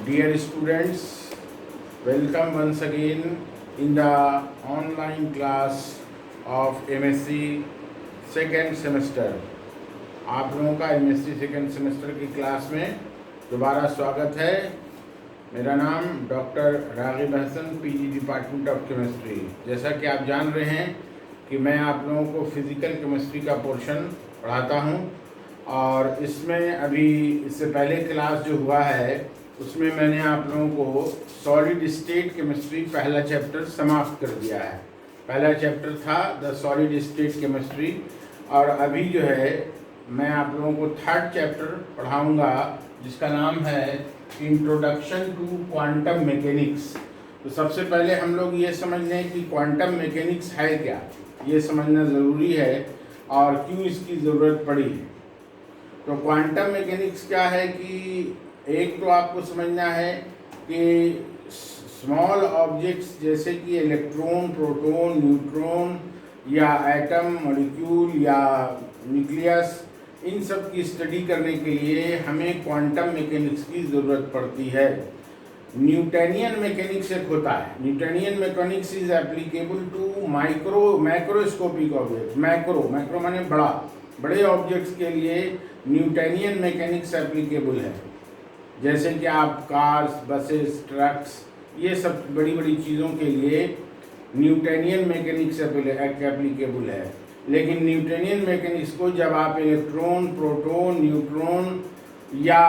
Dear students, welcome once again in the online class of MSc second semester. आप लोगों का MSc second semester की class में दोबारा स्वागत है। मेरा नाम doctor Ragib Hasan, PG department of chemistry. जैसा कि आप जान रहे हैं कि मैं आप लोगों को फिज़िकल केमिस्ट्री का पोर्शन पढ़ाता हूं और इसमें अभी इससे पहले क्लास जो हुआ है उसमें मैंने आप लोगों को सॉलिड स्टेट केमिस्ट्री पहला चैप्टर समाप्त कर दिया है। पहला चैप्टर था द सॉलिड स्टेट केमिस्ट्री और अभी जो है मैं आप लोगों को थर्ड चैप्टर पढ़ाऊंगा जिसका नाम है इंट्रोडक्शन टू क्वांटम मैकेनिक्स। तो सबसे पहले हम लोग ये समझ लें कि क्वांटम मैकेनिक्स है क्या, ये समझना ज़रूरी है और क्यों इसकी ज़रूरत पड़ी। तो क्वांटम मैकेनिक्स क्या है कि एक तो आपको समझना है कि स्मॉल ऑब्जेक्ट्स जैसे कि इलेक्ट्रॉन, प्रोटॉन, न्यूट्रॉन या एटम, मॉलिक्यूल या न्यूक्लियस, इन सब की स्टडी करने के लिए हमें क्वांटम मैकेनिक्स की ज़रूरत पड़ती है। न्यूटनियन मैकेनिक्स एक होता है। Newtonian mechanics is applicable to macroscopic objects. Macro माने बड़े ऑब्जेक्ट्स के लिए न्यूटनियन मैकेनिक्स एप्लीकेबल है। जैसे कि आप कार्स, बसेस, ट्रक्स, ये सब बड़ी चीज़ों के लिए न्यूटनियन मैकेनिक्स एप्लीकेबल है। लेकिन न्यूटनियन मैकेनिक्स को जब आप इलेक्ट्रॉन, प्रोटॉन, न्यूट्रॉन या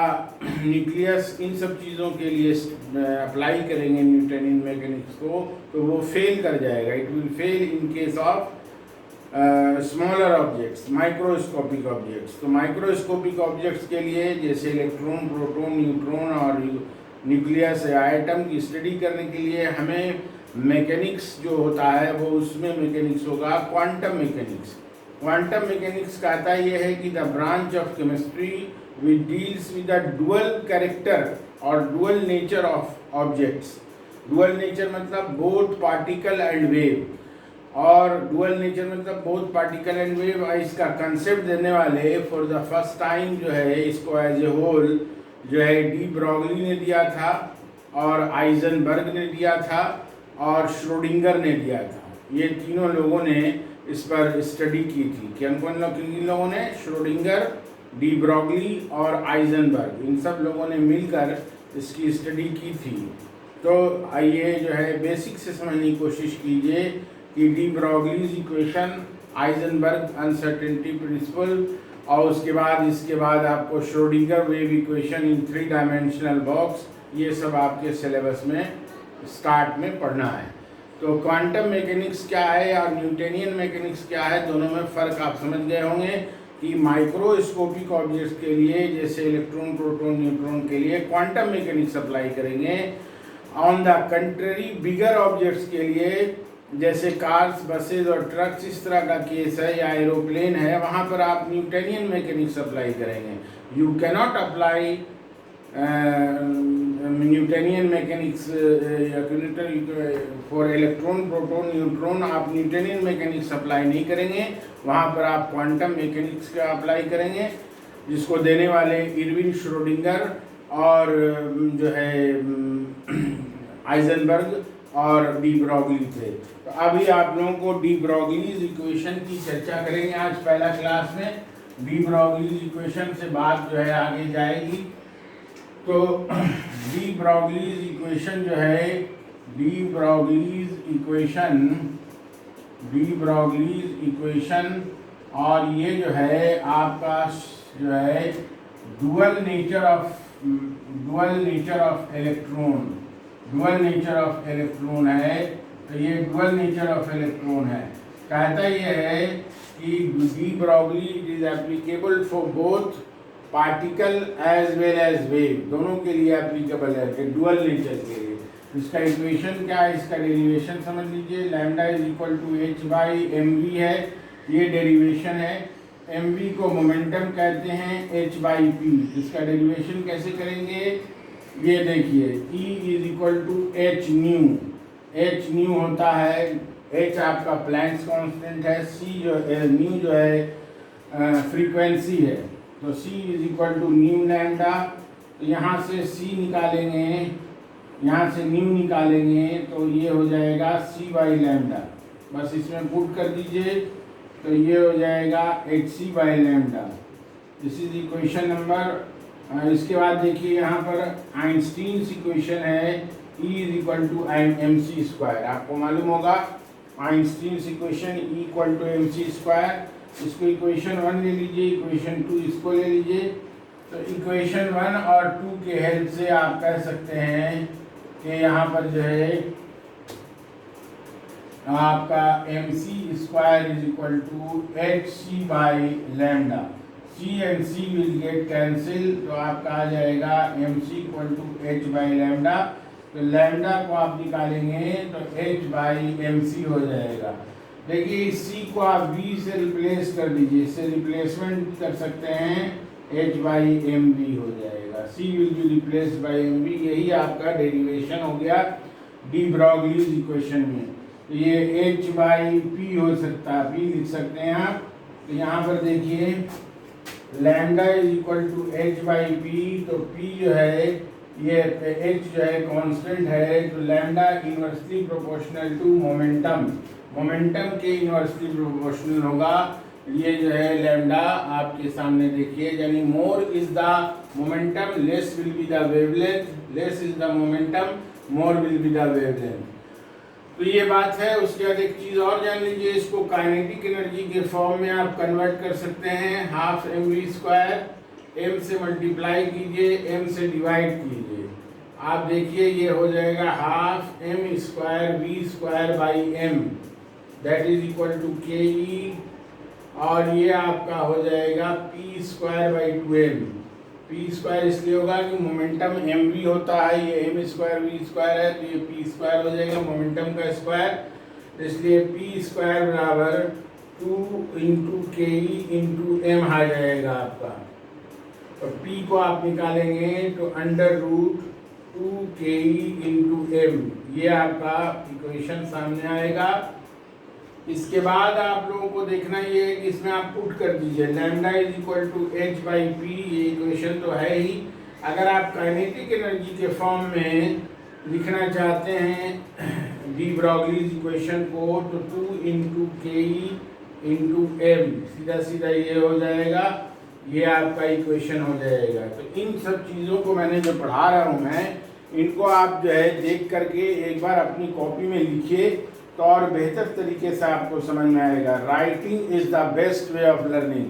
न्यूक्लियस, इन सब चीज़ों के लिए अप्लाई करेंगे न्यूटनियन मैकेनिक्स को, तो वो फेल कर जाएगा। It will fail in case of smaller objects, microscopic objects. तो माइक्रोस्कोपिक ऑब्जेक्ट्स के लिए जैसे इलेक्ट्रॉन, प्रोटॉन, न्यूट्रॉन और न्यूक्लियस या एटम की स्टडी करने के लिए हमें मैकेनिक्स जो होता है वो उसमें मैकेनिक्स होगा क्वांटम मैकेनिक्स। क्वांटम मैकेनिक्स कहता ये है कि the branch of chemistry which deals with the dual character और dual nature of objects. Dual nature मतलब बोथ पार्टिकल एंड वेव, और डुअल नेचर मतलब बोथ पार्टिकल एंड वेव। इसका कंसेप्ट देने वाले फॉर द फर्स्ट टाइम जो है इसको एज ए होल जो है डी ब्रॉगली ने दिया था और आइजनबर्ग ने दिया था और श्रोडिंगर ने दिया था। ये तीनों लोगों ने इस पर स्टडी की थी। किन लोगों ने? श्रोडिंगर, डी ब्रॉगली और आइजनबर्ग, इन सब लोगों ने मिलकर इसकी स्टडी की थी। तो आइए जो है बेसिक से समझने की कोशिश कीजिए कि de Broglie's equation, Eisenberg uncertainty principle और इसके बाद आपको Schrodinger wave equation in 3 dimensional box, ये सब आपके सिलेबस में स्टार्ट में पढ़ना है। तो क्वांटम मैकेनिक्स क्या है और न्यूटनियन मैकेनिक्स क्या है, दोनों में फ़र्क आप समझ गए होंगे कि माइक्रोस्कोपिक ऑब्जेक्ट्स के लिए जैसे इलेक्ट्रॉन, प्रोटॉन, न्यूट्रॉन के लिए क्वांटम मैकेनिक्स अप्लाई करेंगे। On the country bigger objects के लिए जैसे कार्स, बसेज और ट्रक्स, इस तरह का केस है या एरोप्लेन है, वहाँ पर आप न्यूटनियन मैकेनिक्स अप्लाई करेंगे। You cannot apply Newtonian mechanics for electron, proton, neutron, आप न्यूटनियन मैकेनिक्स अप्लाई नहीं करेंगे। वहाँ पर आप क्वांटम मैकेनिक्स का अप्लाई करेंगे, जिसको देने वाले इरविन श्रोडिंगर और जो है आइजनबर्ग और डी ब्रॉगली थे। तो अभी आप लोगों को डी ब्रॉगलीज इक्वेशन की चर्चा करेंगे आज पहला क्लास में। डी ब्रॉगलीज इक्वेशन से बात जो है आगे जाएगी। तो डी ब्रॉगलीज इक्वेशन जो है, डी ब्रॉगलीज इक्वेशन और ये जो है आपका जो है डुअल नेचर ऑफ इलेक्ट्रॉन है। तो ये डुअल नेचर ऑफ इलेक्ट्रॉन है। कहता ये है कि de Broglie is applicable for both particle as well as wave, दोनों के लिए एप्लीकेबल है कि डुअल नेचर के लिए। इसका इक्वेशन क्या है, इसका डेरिवेशन समझ लीजिए। Lambda is equal to h by mv है, ये डेरिवेशन है। mv को मोमेंटम कहते हैं, h बाई p। इसका डेरिवेशन कैसे करेंगे, ये देखिए। E is equal to h nu होता है, h आपका प्लैंक्स कांस्टेंट है, न्यू जो है फ्रीक्वेंसी है। तो c is equal to nu lambda. तो यहाँ से सी निकालेंगे, यहाँ से न्यू निकालेंगे, तो ये हो जाएगा सी बाई लैम्डा। बस इसमें पुट कर दीजिए, तो ये हो जाएगा h c by lambda. This is equation number. इसके बाद देखिए यहाँ पर आइंस्टीन इक्वेशन है E is equal to m c square. आपको मालूम होगा Einstein equation E equal to m c square. इसको इक्वेशन 1 ले लीजिए, इक्वेशन 2 इसको ले लीजिए। तो इक्वेशन 1 और 2 के हेल्प से आप कह सकते हैं कि यहाँ पर जो है आपका m c square is equal to h c by lambda. C and c will get cancel, तो आपका आ जाएगा m c equal to H by lambda. तो लैम्डा को आप निकालेंगे तो एच बाई एम सी हो जाएगा। देखिए इस सी को आप बी से रिप्लेस कर दीजिए, इससे रिप्लेसमेंट कर सकते हैं, एच बाई एम बी हो जाएगा। C will be replace by m b. यही आपका डेरिवेशन हो गया डी ब्रॉगलीज इक्वेशन में। तो ये एच बाई पी हो सकता है, पी लिख सकते हैं आप। तो यहाँ पर देखिए lambda is equal to H by P. तो पी जो है ये एच जो है कांस्टेंट है, तो lambda inversely proportional to momentum, momentum के इनवर्सली प्रोपोर्शनल होगा। ये जो है लैम्डा आपके सामने देखिए, यानी more is the momentum less will be the wavelength, less is the momentum more will be the wavelength. तो ये बात है। उसके बाद एक चीज़ और जान लीजिए, इसको काइनेटिक एनर्जी के फॉर्म में आप कन्वर्ट कर सकते हैं। Half M V square, M से मल्टीप्लाई कीजिए, एम से डिवाइड कीजिए, आप देखिए ये हो जाएगा half M square V square by M, that is equal to K E. और ये आपका हो जाएगा P square by 2m। P square इसलिए होगा कि मोमेंटम एम वी होता है, ये एम स्क्वायर वी स्क्वायर है, तो ये पी स्क्वायर हो जाएगा मोमेंटम का स्क्वायर। इसलिए पी स्क्वायर बराबर 2 इंटू के ई इंटू एम आ जाएगा आपका। तो पी को आप निकालेंगे तो अंडर रूट 2 के ई इंटू एम, ये आपका इक्वेशन सामने आएगा। इसके बाद आप लोगों को देखना ये है कि इसमें आप पुट कर दीजिए lambda is equal to H by P, ये इक्वेशन तो है ही। अगर आप काइनेटिक एनर्जी के फॉर्म में लिखना चाहते हैं डी ब्रॉगलीज इक्वेशन को, तो 2 इंटू के ई इंटू एम, सीधा सीधा ये हो जाएगा, ये आपका इक्वेशन हो जाएगा। तो इन सब चीज़ों को मैंने जो पढ़ा रहा हूँ मैं, इनको आप जो है देख करके एक बार अपनी कॉपी में लिखिए, तो और बेहतर तरीके से आपको समझ में आएगा। Writing is the best way of learning.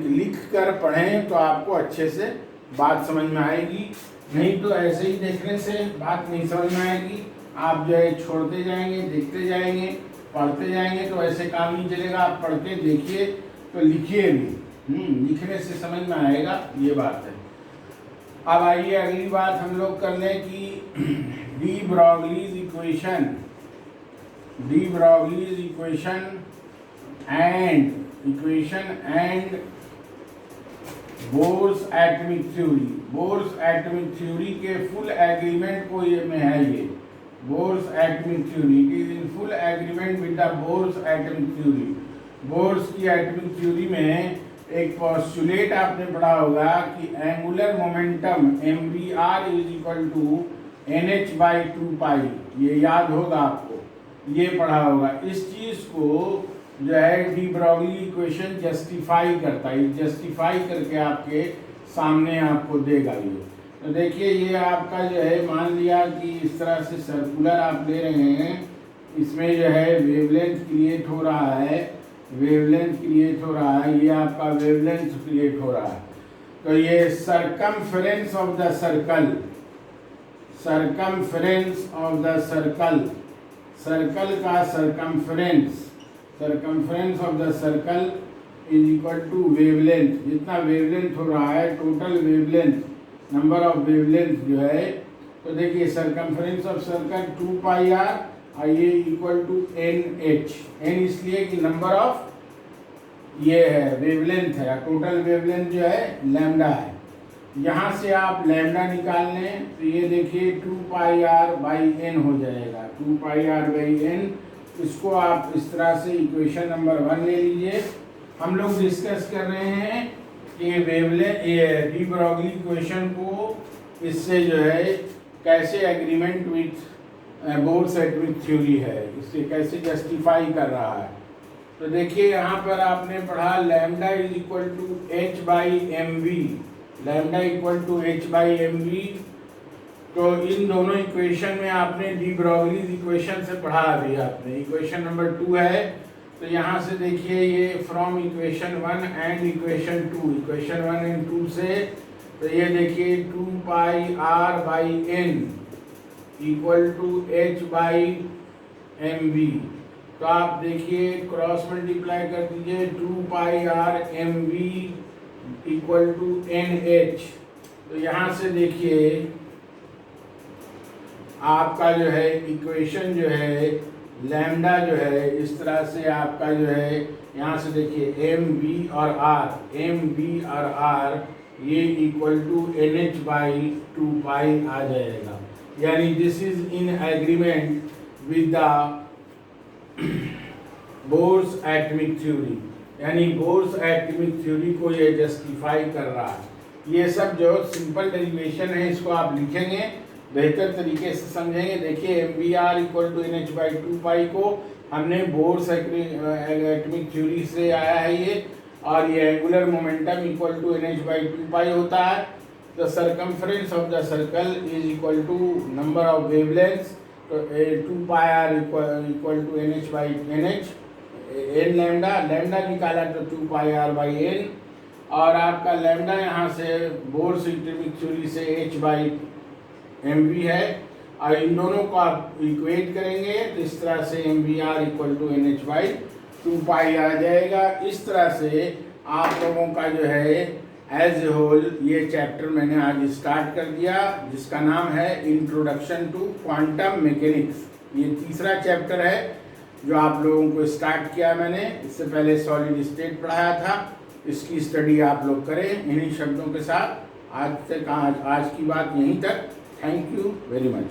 लिख कर पढ़ें तो आपको अच्छे से बात समझ में आएगी, नहीं तो ऐसे ही देखने से बात नहीं समझ में आएगी। आप जो है छोड़ते जाएंगे, देखते जाएंगे, पढ़ते जाएंगे, तो ऐसे काम नहीं चलेगा। आप पढ़ के देखिए तो लिखिए भी, लिखने से समझ में आएगा, ये बात है। अब आइए अगली बात हम लोग कर लें कि de Broglie's equation, de Broglie's equation and Bohr's atomic theory. Bohr's atomic theory के फुल एग्रीमेंट को ये में है, ये Bohr's atomic theory is in full agreement with the Bohr's atomic theory. Bohr's की एटॉमिक थ्योरी में एक पोस्टुलेट आपने पढ़ा होगा कि angular momentum mvr is equal to nh by 2 pi, ये याद होगा आपको, ये पढ़ा होगा। इस चीज़ को जो है डी ब्रॉगली इक्वेशन जस्टिफाई करता है, जस्टिफाई करके आपके सामने आपको देगा ये। तो देखिए ये आपका जो है, मान लिया कि इस तरह से सर्कुलर आप ले रहे हैं, इसमें जो है वेवलेंथ क्रिएट हो रहा है, वेवलेंथ क्रिएट हो रहा है, ये आपका वेवलेंथ क्रिएट हो रहा है। तो ये circumference of the circle, circumference of the circle, circle का circumference, circumference of the circle is equal to wavelength. जितना वेवलेंथ हो रहा है, total wavelength, number of wavelength जो है, तो देखिए circumference of circle 2 pi r, और ये इक्वल टू NH। एन इसलिए कि नंबर ऑफ ये है वेवलेंथ है, टोटल वेवलेंथ जो है लैम्डा है। यहाँ से आप लैम्डा निकाल लें तो ये देखिए 2 पाई आर बाई एन हो जाएगा, 2 पाई आर बाई एन। इसको आप इस तरह से इक्वेशन नंबर 1 ले लीजिए। हम लोग डिस्कस कर रहे हैं कि वेवलेंथ, ये डी ब्रॉगली इक्वेशन को इससे जो है कैसे agreement with bourse atomic theory है, इससे कैसे जस्टिफाई कर रहा है। तो देखिए यहाँ पर आपने पढ़ा lambda is equal to H by M V, lambda equal to H by M we. तो इन दोनों इक्वेशन में आपने डी ब्रोगलीज इक्वेशन से पढ़ा अभी आपने, इक्वेशन नंबर 2 है। तो यहाँ से देखिए ये from equation 1 and equation 2, equation 1 and 2 से, तो ये देखिए 2 pi r by n equal to H by M we. तो आप देखिए क्रॉस मल्टीप्लाई कर दीजिए, 2 pi r M v equal to N h. तो यहाँ से देखिए आपका जो है इक्वेशन जो है लैम्डा जो है इस तरह से आपका जो है, यहाँ से देखिए एम वी और आर, एम वी और आर ये equal to N H by 2 pi आ जाएगा। यानी this is in agreement with the Bohr's atomic theory, यानी बोर्स एटॉमिक थ्योरी को ये जस्टिफाई कर रहा है। ये सब जो सिंपल डेरिवेशन है इसको आप लिखेंगे, बेहतर तरीके से समझेंगे। देखिए M V R equal to N H by 2 pi को हमने बोर्स एटॉमिक थ्योरी से आया है ये, और ये angular momentum equal to N H by 2 pi होता है। The circumference of the circle is equal to number of wavelengths, तो 2 pi r equal to N H by n h, n lambda, lambda निकाला तो 2 pi r by N, और आपका lambda यहाँ से bourse atomic theory से H by M we है, और इन दोनों को आप इक्वेट करेंगे तो इस तरह से M V R equal to N H by 2 pi आ जाएगा। इस तरह से आप लोगों का जो है एज ए होल ये चैप्टर मैंने आज स्टार्ट कर दिया, जिसका नाम है इंट्रोडक्शन टू क्वांटम मैकेनिक्स। ये तीसरा चैप्टर है जो आप लोगों को स्टार्ट किया मैंने, इससे पहले सॉलिड स्टेट पढ़ाया था। इसकी स्टडी आप लोग करें इन्हीं शब्दों के साथ। आज की बात यहीं तक। Thank you very much.